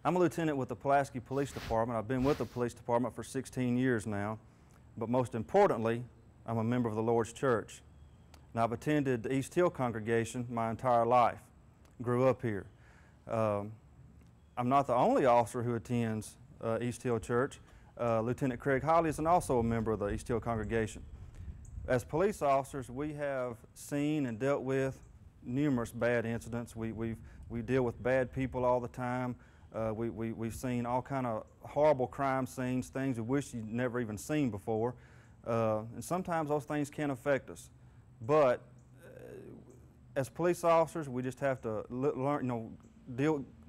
I'm a lieutenant with the Pulaski Police Department. I've been with the police department for 16 years now, but most importantly, I'm a member of the Lord's Church. And I've attended the East Hill congregation my entire life, grew up here. I'm not the only officer who attends East Hill Church. Lieutenant Craig Holly is also a member of the East Hill congregation. As police officers, we have seen and dealt with numerous bad incidents. We deal with bad people all the time. We've seen all kind of horrible crime scenes, things we wish you'd never even seen before. And sometimes those things can affect us. But as police officers, we just have to learn,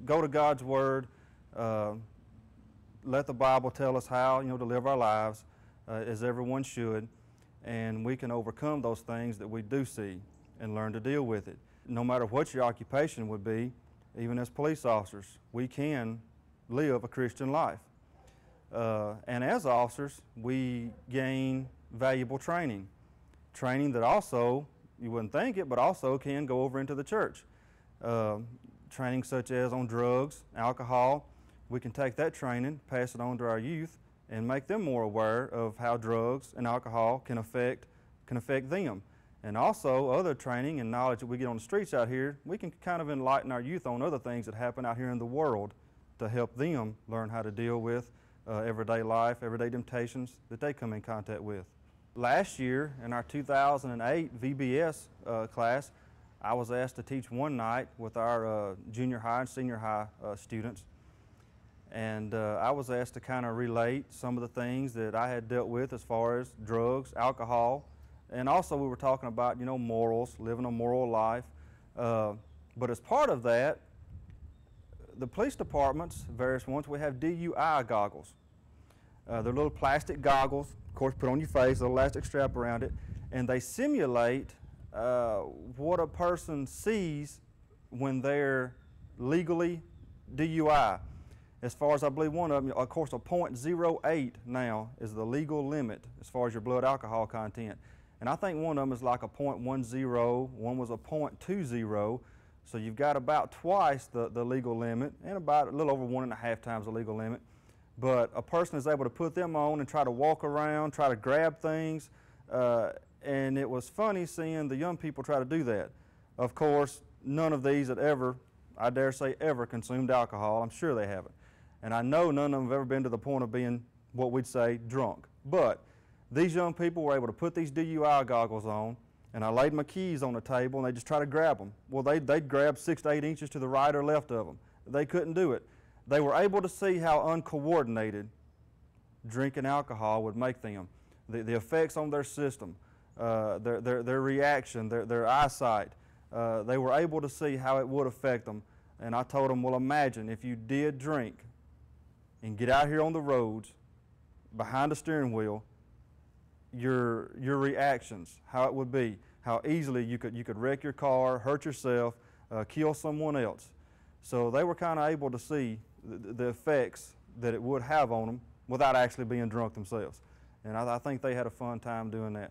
go to God's Word, let the Bible tell us how, to live our lives, as everyone should, and we can overcome those things that we do see and learn to deal with it. No matter what your occupation would be, even as police officers, we can live a Christian life. And as officers, we gain valuable training that also, you wouldn't think it, but also can go over into the church. Training such as on drugs, alcohol. We can take that training, pass it on to our youth, and make them more aware of how drugs and alcohol can affect them. And also other training and knowledge that we get on the streets out here, we can kind of enlighten our youth on other things that happen out here in the world to help them learn how to deal with everyday life, everyday temptations that they come in contact with. Last year in our 2008 VBS class, I was asked to teach one night with our junior high and senior high students. And I was asked to kind of relate some of the things that I had dealt with as far as drugs, alcohol, and also we were talking about, morals, living a moral life. But as part of that, the police departments, various ones, we have DUI goggles. They're little plastic goggles, of course, put on your face, a little elastic strap around it, and they simulate what a person sees when they're legally DUI. As far as I believe one of them, of course, a .08 now is the legal limit as far as your blood alcohol content. And I think one of them is like a .10, one was a .20, so you've got about twice the legal limit and about a little over 1.5 times the legal limit. But a person is able to put them on and try to walk around, try to grab things, and it was funny seeing the young people try to do that. Of course, none of these had ever, I dare say, ever consumed alcohol. I'm sure they haven't. And I know none of them have ever been to the point of being what we'd say drunk. But these young people were able to put these DUI goggles on, and I laid my keys on the table and they just try to grab them. Well, they'd grab 6 to 8 inches to the right or left of them. They couldn't do it. They were able to see how uncoordinated drinking alcohol would make them. The effects on their system, their reaction, their eyesight. They were able to see how it would affect them. And I told them, well, imagine if you did drink and get out here on the roads behind the steering wheel, your reactions, how it would be, how easily you could wreck your car, hurt yourself, kill someone else. So they were kind of able to see the effects that it would have on them without actually being drunk themselves. And I think they had a fun time doing that.